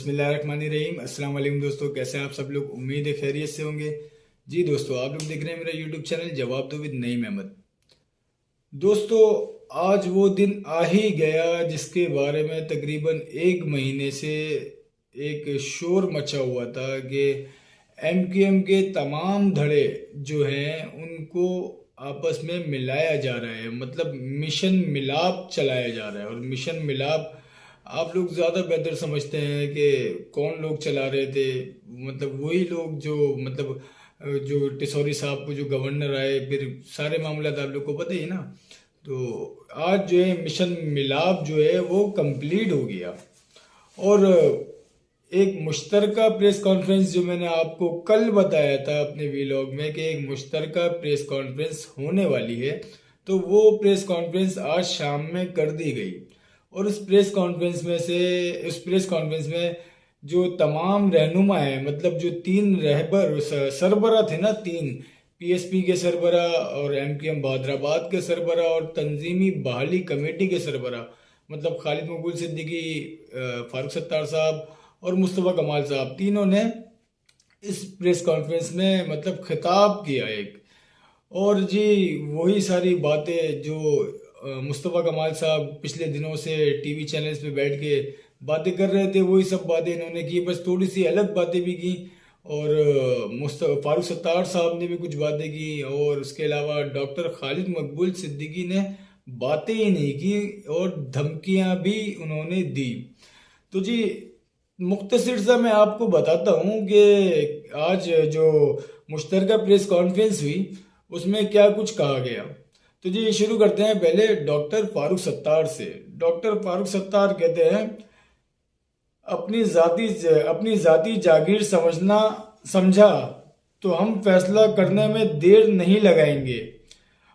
बिस्मिल्लाहिर्रहमानिर्रहीम। अस्सलाम वालेकुम दोस्तों, कैसे हैं आप सब लोग। उम्मीद है खैरियत से होंगे। जी दोस्तों, आप लोग देख रहे हैं मेरा यूट्यूब चैनल जवाब दो विद नईम अहमद। दोस्तों, आज वो दिन आ ही गया जिसके बारे में तकरीबन एक महीने से एक शोर मचा हुआ था कि एमक्यूएम के तमाम धड़े जो हैं उनको आपस में मिलाया जा रहा है, मतलब मिशन मिलाप चलाया जा रहा है। और मिशन मिलाप आप लोग ज़्यादा बेहतर समझते हैं कि कौन लोग चला रहे थे। मतलब वही लोग जो जो टिसौरी साहब को जो गवर्नर आए, फिर सारे मामला तो आप लोग को पता ही ना। तो आज जो है मिशन मिलाप जो है वो कंप्लीट हो गया। और एक मुश्तरका प्रेस कॉन्फ्रेंस जो मैंने आपको कल बताया था अपने वीलॉग में कि एक मुश्तरका प्रेस कॉन्फ्रेंस होने वाली है, तो वो प्रेस कॉन्फ्रेंस आज शाम में कर दी गई। और उस प्रेस कॉन्फ्रेंस में जो तमाम रहनुमा है, मतलब जो तीन रहबर सरबरा थे ना, तीन पीएसपी के सरबरा और एमक्यूएम बहादराबाद के सरबरा और तंजीमी बहाली कमेटी के सरबरा, मतलब खालिद मकबूल सिद्दीकी, फारूक सत्तार साहब और मुस्तफ़ा कमाल साहब, तीनों ने इस प्रेस कॉन्फ्रेंस में मतलब खिताब किया एक। और जी वही सारी बातें जो मुस्तफ़ा कमाल साहब पिछले दिनों से टीवी चैनल्स पे बैठ के बातें कर रहे थे, वही सब बातें इन्होंने की, बस थोड़ी सी अलग बातें भी की। और फारूक सत्तार साहब ने भी कुछ बातें की, और उसके अलावा डॉक्टर खालिद मकबूल सिद्दीकी ने बातें ही नहीं की और धमकियां भी उन्होंने दी। तो जी मुख्तसर सा मैं आपको बताता हूँ कि आज जो मुश्तरका प्रेस कॉन्फ्रेंस हुई उसमें क्या कुछ कहा गया। तो जी शुरू करते हैं पहले डॉक्टर फारूक सत्तार से। डॉक्टर फारूक सत्तार कहते हैं, अपनी जाति जागीर समझा तो हम फैसला करने में देर नहीं लगाएंगे।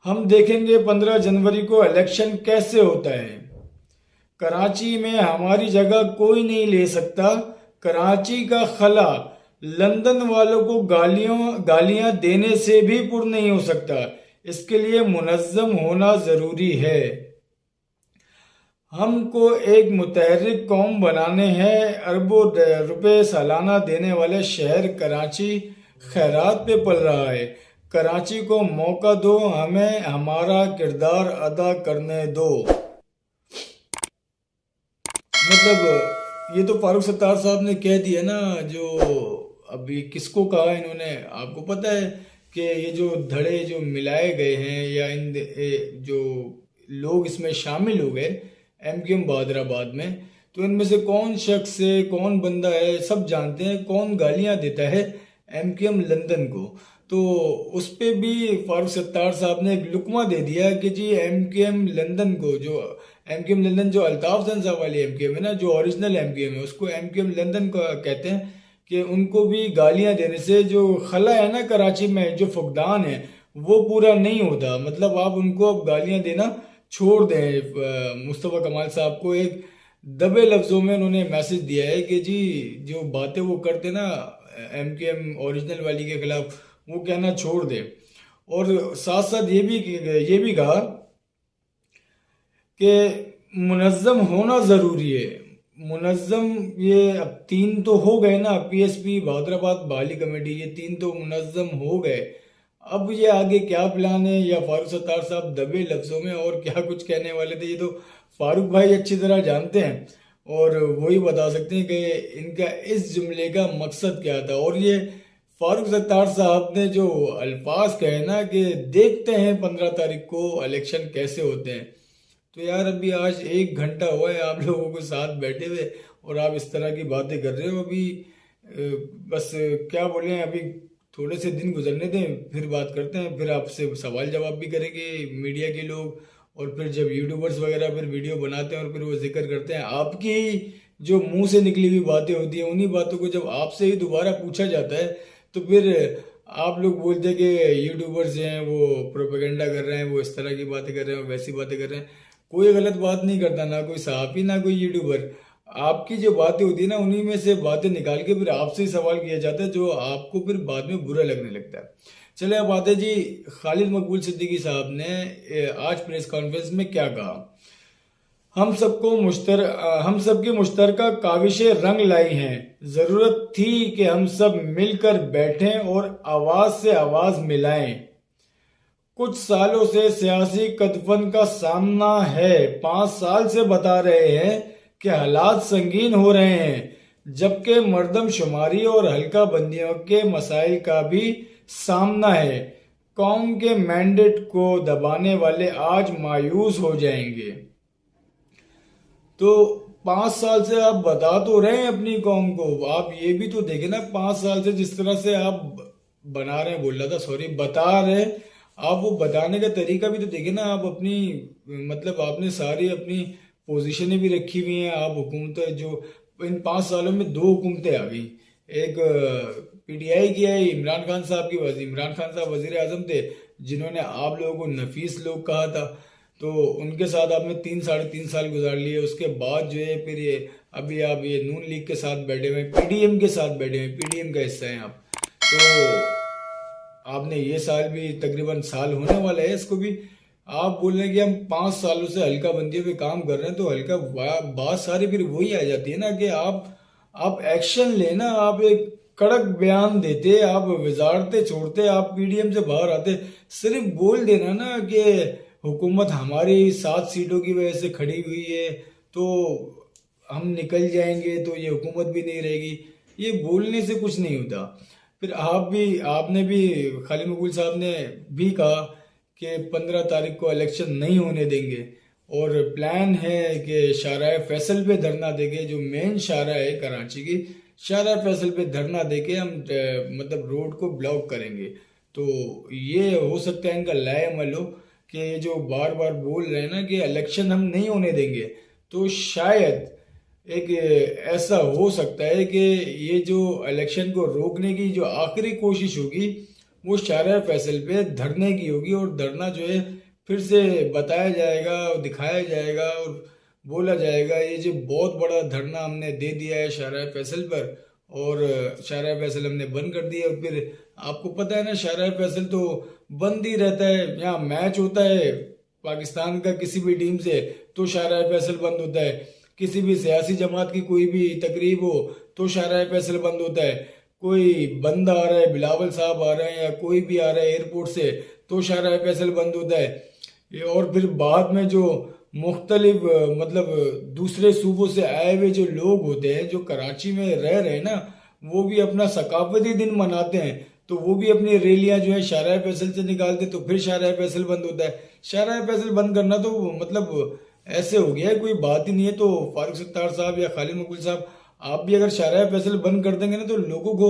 हम देखेंगे 15 जनवरी को इलेक्शन कैसे होता है। कराची में हमारी जगह कोई नहीं ले सकता। कराची का खला लंदन वालों को गालियां देने से भी पुर नहीं हो सकता। इसके लिए मुनज़्ज़म होना जरूरी है। हमको एक मुतहर्रिक कौम बनाने हैं। अरबों रुपए सालाना देने वाले शहर कराची खैरात पे पल रहा है। कराची को मौका दो, हमें हमारा किरदार अदा करने दो। मतलब ये तो फारूक सत्तार साहब ने कह दिया ना। जो अभी किसको कहा इन्होंने, आपको पता है कि ये जो धड़े जो मिलाए गए हैं या जो लोग इसमें शामिल हो गए एमक्यूएम बहादराबाद में, तो इनमें से कौन शख्स है, कौन बंदा है, सब जानते हैं। कौन गालियां देता है एमक्यूएम लंदन को, तो उस पे भी फारूक सत्तार साहब ने एक लुकमा दे दिया कि जी एमक्यूएम लंदन को, जो एमक्यूएम लंदन जो अल्ताफ जन साहब वाली एमक्यूएम है ना, जो ओरिजिनल एमक्यूएम है, उसको एमक्यूएम लंदन का कहते हैं, कि उनको भी गालियां देने से जो खला है ना कराची में, जो फुकदान है, वो पूरा नहीं होता। मतलब आप उनको अब गालियां देना छोड़ दें। मुस्तफ़ा कमाल साहब को एक दबे लफ्ज़ों में उन्होंने मैसेज दिया है कि जी जो बातें वो करते ना एमक्यूएम ओरिजिनल वाली के खिलाफ, वो कहना छोड़ दे। और साथ साथ ये भी कहा कि मुनज़्ज़म होना ज़रूरी है। मुनज़्ज़म, ये अब तीन तो हो गए ना, पीएसपी बहादराबाद बहाली कमेटी, ये तीन तो मुनज़्ज़म हो गए। अब ये आगे क्या प्लान है, या फारूक सत्तार साहब दबे लफ्ज़ों में और क्या कुछ कहने वाले थे, ये तो फारूक भाई अच्छी तरह जानते हैं और वही बता सकते हैं कि इनका इस जुमले का मकसद क्या था। और ये फारूक सत्तार साहब ने जो अल्फाज कहे ना कि देखते हैं 15 तारीख को इलेक्शन कैसे होते हैं, तो यार अभी आज 1 घंटा हुआ है आप लोगों के साथ बैठे हुए और आप इस तरह की बातें कर रहे हो। अभी बस क्या बोले, अभी थोड़े से दिन गुजरने दें, फिर बात करते हैं, फिर आपसे सवाल जवाब भी करेंगे मीडिया के लोग। और फिर जब यूट्यूबर्स वगैरह फिर वीडियो बनाते हैं और फिर वो जिक्र करते हैं, आपकी जो मुंह से निकली हुई बातें होती हैं, उन्हीं बातों को जब आपसे ही दोबारा पूछा जाता है, तो फिर आप लोग बोलते हैं कि यूट्यूबर्स हैं वो प्रोपेगेंडा कर रहे हैं, वो इस तरह की बातें कर रहे हैं, वैसी बातें कर रहे हैं। कोई गलत बात नहीं करता, ना कोई सहाफ़ी ना कोई यूट्यूबर। आपकी जो बातें होती है ना, उन्हीं में से बातें निकाल के फिर आपसे ही सवाल किया जाता है, जो आपको फिर बाद में बुरा लगने लगता है। चले अब आते जी खालिद मकबूल सिद्दीकी साहब ने आज प्रेस कॉन्फ्रेंस में क्या कहा। हम सबकी मुश्तरका काविशें रंग लाई हैं। जरूरत थी कि हम सब मिलकर बैठें और आवाज से आवाज मिलाएं। कुछ सालों से सियासी कदफन का सामना है। 5 साल से बता रहे हैं कि हालात संगीन हो रहे हैं, जबकि मर्दमशुमारी और हल्का बंदियों के मसाइल का भी सामना है। कौम के मैंडेट को दबाने वाले आज मायूस हो जाएंगे। तो 5 साल से आप बता तो रहे हैं अपनी कौम को, आप ये भी तो देखें ना, 5 साल से जिस तरह से आप बना रहे हैं, बोल रहा था सॉरी, बता रहे हैं, आप वो बताने का तरीका भी तो देखें ना। आप अपनी मतलब आपने सारी अपनी पोजीशनें भी रखी हुई हैं। आप हुकूमत जो इन 5 सालों में 2 हुकूमतें आ गई। एक पीटीआई की है, इमरान खान साहब की। इमरान खान साहब वजीर आजम थे, जिन्होंने आप लोगों को नफीस लोग कहा था। तो उनके साथ आपने 3 साढ़े 3 साल गुजार लिए। उसके बाद जो है फिर ये अभी आप ये नून लीग के साथ बैठे हुए, पीडीएम के साथ बैठे हुए, पीडीएम का हिस्सा हैं आप। तो आपने ये साल भी तकरीबन साल होने वाला है इसको भी, आप बोल रहे हैं कि हम 5 सालों से हल्का बंदियों पे काम कर रहे हैं। तो हल्का बात सारी फिर वही आ जाती है ना कि आप एक्शन लेना। आप एक कड़क बयान देते, आप वजारतें छोड़ते, आप पीडीएम से बाहर आते, सिर्फ बोल देना ना कि हुकूमत हमारी 7 सीटों की वजह से खड़ी हुई है, तो हम निकल जाएंगे, तो ये हुकूमत भी नहीं रहेगी। ये बोलने से कुछ नहीं होता। फिर आपने भी खालिद मकबूल साहब ने भी कहा कि 15 तारीख को इलेक्शन नहीं होने देंगे, और प्लान है कि शाहराह फैसल पे धरना देके, जो मेन शाहरा है कराची की, शाहराह फैसल पे धरना देके हम मतलब रोड को ब्लॉक करेंगे। तो ये हो सकता है इनका लाए अमल हो कि ये जो बार बार बोल रहे हैं ना कि इलेक्शन हम नहीं होने देंगे, तो शायद एक ऐसा हो सकता है कि ये जो इलेक्शन को रोकने की जो आखिरी कोशिश होगी वो शाहराह फैसल पे धरने की होगी। और धरना जो है फिर से बताया जाएगा और दिखाया जाएगा और बोला जाएगा ये जो बहुत बड़ा धरना हमने दे दिया है शाहराह फैसल पर, और शाहराह फैसल हमने बंद कर दिया। और फिर आपको पता है ना, शाहराह फैसल तो बंद ही रहता है। यहाँ मैच होता है पाकिस्तान का किसी भी टीम से तो शाहराह फैसल बंद होता है। किसी भी सियासी जमात की कोई भी तकरीब हो तो शाहराह फैसल बंद होता है। कोई बंदा आ रहा है, बिलावल साहब आ रहे हैं या कोई भी आ रहा है एयरपोर्ट से, तो शाहराह फैसल बंद होता है। और फिर बाद में जो मुख्तलिफ मतलब दूसरे सूबों से आए हुए जो लोग होते हैं, जो कराची में रह रहे हैं ना, वो भी अपना सकाफती दिन मनाते हैं, तो वो भी अपनी रैलियां जो है शाहराह फैसल से निकालते, तो फिर शाहराह फैसल बंद होता है। शाहराह फैसल बंद करना तो मतलब ऐसे हो गया है, कोई बात ही नहीं है। तो फारूक सत्तार साहब या खालिद मकबूल साहब, आप भी अगर शाहराह फैसल बंद कर देंगे ना, तो लोगों को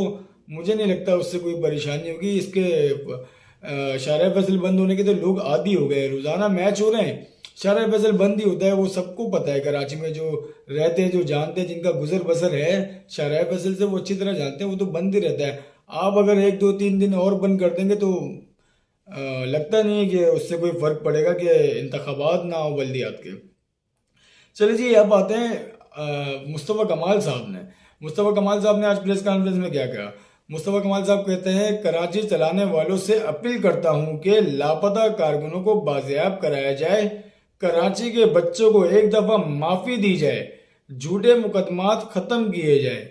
मुझे नहीं लगता उससे कोई परेशानी होगी। इसके शाहराह फैसल बंद होने के तो लोग आदी हो गए, रोजाना मैच हो रहे हैं, शाहराह फैसल बंद ही होता है। वो सबको पता है, कराची में जो रहते हैं, जो जानते हैं, जिनका गुजर बसर है शाहराह फैसल से, वो अच्छी तरह जानते हैं, वो तो बंद ही रहता है। आप अगर 1 2 3 दिन और बंद कर देंगे तो लगता नहीं है कि उससे कोई फर्क पड़ेगा कि इंतखाबात ना हो बल्दियात के। चलिए जी, अब आते हैं मुस्तफ़ा कमाल साहब ने। मुस्तफ़ा कमाल साहब ने आज प्रेस कॉन्फ्रेंस में क्या कहा। मुस्तफ़ा कमाल साहब कहते हैं, कराची चलाने वालों से अपील करता हूं कि लापता कारकुनों को बाजियाब कराया जाए, कराची के बच्चों को एक दफा माफी दी जाए, झूठे मुकदमात खत्म किए जाए।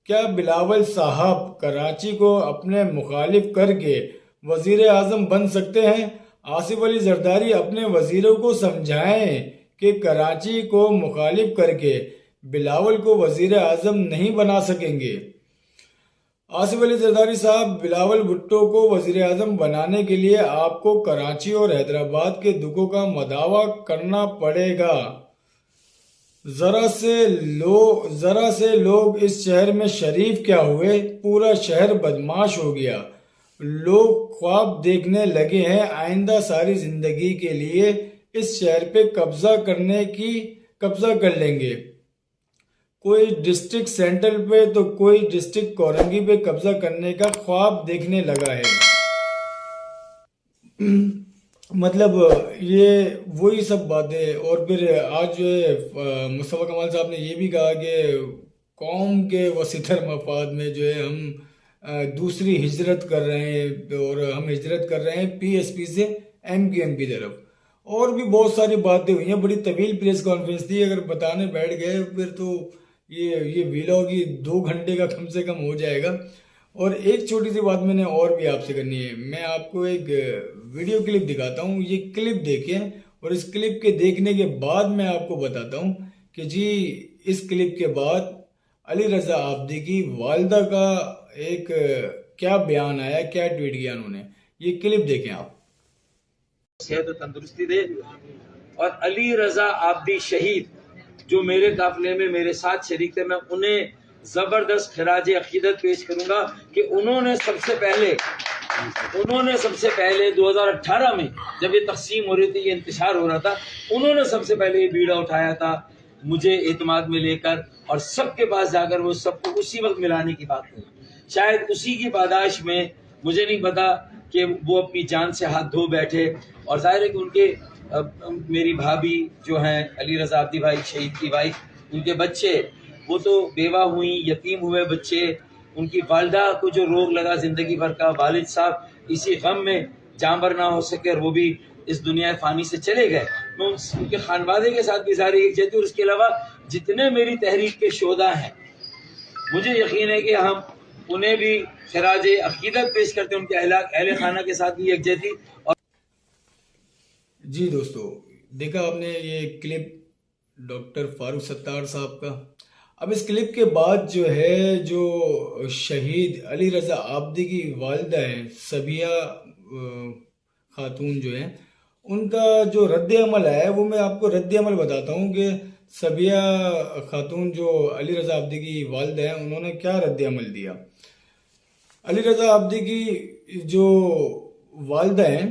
क्या बिलावल साहब कराची को अपने मुखालिफ करके वजीर आजम बन सकते हैं? आसिफ अली जरदारी अपने वजीरों को समझाएं कि कराची को मुखालिफ करके बिलावल को वजीर आजम नहीं बना सकेंगे। आसिफ अली जरदारी साहब, बिलावल भुट्टो को वजीर आजम बनाने के लिए आपको कराची और हैदराबाद के दुखों का मदावा करना पड़ेगा। जरा से लोग इस शहर में शरीफ क्या हुए, पूरा शहर बदमाश हो गया। लोग ख्वाब देखने लगे हैं आइंदा सारी जिंदगी के लिए इस शहर पे कब्जा कर लेंगे। कोई डिस्ट्रिक्ट सेंट्रल पे तो कोई डिस्ट्रिक्ट कोरंगी पे कब्जा करने का ख्वाब देखने लगा है। मतलब ये वही सब बातें। और फिर आज जो है मुस्तफ़ा कमाल साहब ने ये भी कहा कि कौम के वसीतर मफाद में जो है हम दूसरी हिजरत कर रहे हैं, और हम हिजरत कर रहे हैं पीएसपी से एमक्यूएम की तरफ। और भी बहुत सारी बातें हुई हैं। बड़ी तवील प्रेस कॉन्फ्रेंस थी, अगर बताने बैठ गए फिर तो ये वीलॉग ही 2 घंटे का कम से कम हो जाएगा। और एक छोटी सी बात मैंने और भी आपसे करनी है। मैं आपको एक वीडियो क्लिप दिखाता हूँ, ये क्लिप देखें और इस क्लिप के देखने के बाद मैं आपको बताता हूँ कि जी इस क्लिप के बाद अली रजा आब्दी की वालिदा का एक क्या बयान आया, क्या ट्वीट किया उन्होंने। ये क्लिप देखें आप। सेहत तंदुरुस्ती दे। और अली रजा आब्दी शहीद जो मेरे काफिले में मेरे साथ शरीक थे, मैं उन्हें जबरदस्त खिराज अकीदत पेश करूंगा कि उन्होंने सबसे पहले 2018 में जब ये तकसीम हो रही थी, ये इंतशार हो रहा था, उन्होंने सबसे पहले ये बीड़ा उठाया था मुझे एतमाद में लेकर और सबके पास जाकर वो सबको उसी वक्त मिलाने की बात करी। शायद उसी की पादाश में, मुझे नहीं पता कि वो अपनी जान से हाथ धो बैठे। और जाहिर है कि उनके मेरी भाभी जो हैं अली रजा आब्दी भाई शहीद की वाइफ, उनके बच्चे वो तो बेवा हुई, यतीम हुए बच्चे, उनकी वालदा को जो रोग लगा ज़िंदगी भर का, वालिद साहब इसी गम में जांबर ना हो सके और वो भी इस दुनिया फ़ानी से चले गए। मैं उनके खानवादे के साथ भी ज़ाहिर एक जैती, और उसके अलावा जितने मेरी तहरीक के शोधा हैं, मुझे यकीन है कि हम उन्हें भी खिराज अकीदत पेश करते हैं, उनके अहले खाना के साथ भी यकजहती। और जी दोस्तों, देखा आपने ये क्लिप डॉक्टर फारूक सत्तार साहब का। अब इस क्लिप के बाद जो है, जो शहीद अली रजा आब्दी की वालिदा है सबिया खातून जो है, उनका जो रद्द अमल है वो मैं आपको रद्द अमल बताता हूँ कि सबिया खातून जो अली रजा आब्दी की वालिदा है, उन्होंने क्या रद्द अमल दिया। अली रजा आब्दी की जो वालिदा है,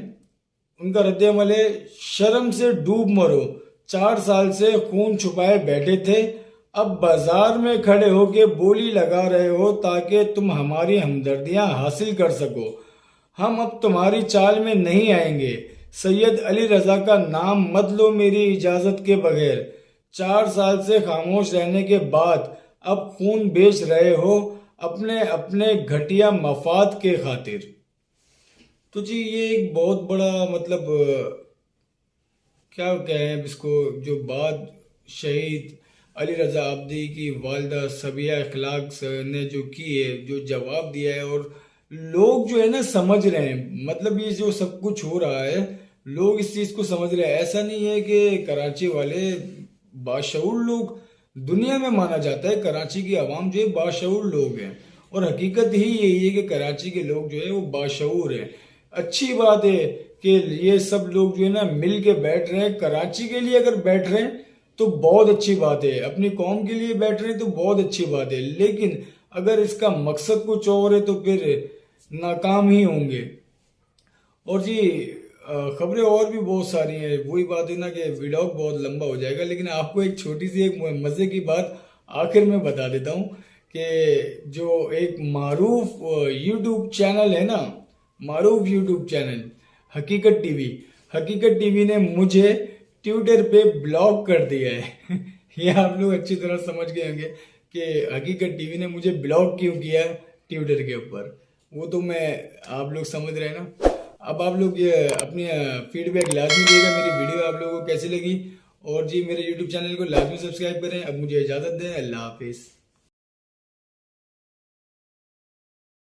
उनका रद्द अमल है, शर्म से डूब मरो, 4 साल से खून छुपाए बैठे थे, अब बाजार में खड़े होके बोली लगा रहे हो ताकि तुम हमारी हमदर्दियां हासिल कर सको। हम अब तुम्हारी चाल में नहीं आएंगे। सैयद अली रजा का नाम मत लो मेरी इजाजत के बगैर। 4 साल से खामोश रहने के बाद अब खून बेच रहे हो अपने अपने घटिया मफाद के खातिर। तो जी ये एक बहुत बड़ा मतलब क्या कहें इसको, जो बात शहीद अली रजा आब्दी की वालिदा सबिया इखलाक ने जो की है, जो जवाब दिया है, और लोग जो है ना समझ रहे हैं, मतलब ये जो सब कुछ हो रहा है लोग इस चीज को समझ रहे हैं। ऐसा नहीं है कि कराची वाले बाशऊर लोग, दुनिया में माना जाता है कराची की आवाम जो है बाशऊर लोग हैं, और हकीकत ही यही है कि कराची के लोग जो है वो बाशऊर हैं। अच्छी बात है कि ये सब लोग जो है ना मिल के बैठ रहे हैं। कराची के लिए अगर बैठ रहे हैं तो बहुत अच्छी बात है, अपनी कौम के लिए बैठ रहे हैं तो बहुत अच्छी बात है, लेकिन अगर इसका मकसद कुछ और है तो फिर नाकाम ही होंगे। और जी खबरें और भी बहुत सारी हैं। वही बात है ना कि वीडियो बहुत लंबा हो जाएगा, लेकिन आपको एक छोटी सी एक मज़े की बात आखिर में बता देता हूँ कि जो एक मारूफ यूट्यूब चैनल है ना, मारूफ यूट्यूब चैनल हकीकत टीवी ने मुझे ट्विटर पे ब्लॉक कर दिया है। ये आप लोग अच्छी तरह समझ गए होंगे कि हकीकत टीवी ने मुझे ब्लॉक क्यों किया ट्विटर के ऊपर, वो तो मैं आप लोग समझ रहे हैं ना। अब आप लोग ये अपनी फीडबैक लाजमी देगा, मेरी वीडियो आप लोगों को कैसी लगी, और जी मेरे यूट्यूब चैनल को लाजमी सब्सक्राइब करें। अब मुझे इजाज़त दें, अल्लाह हाफिज़।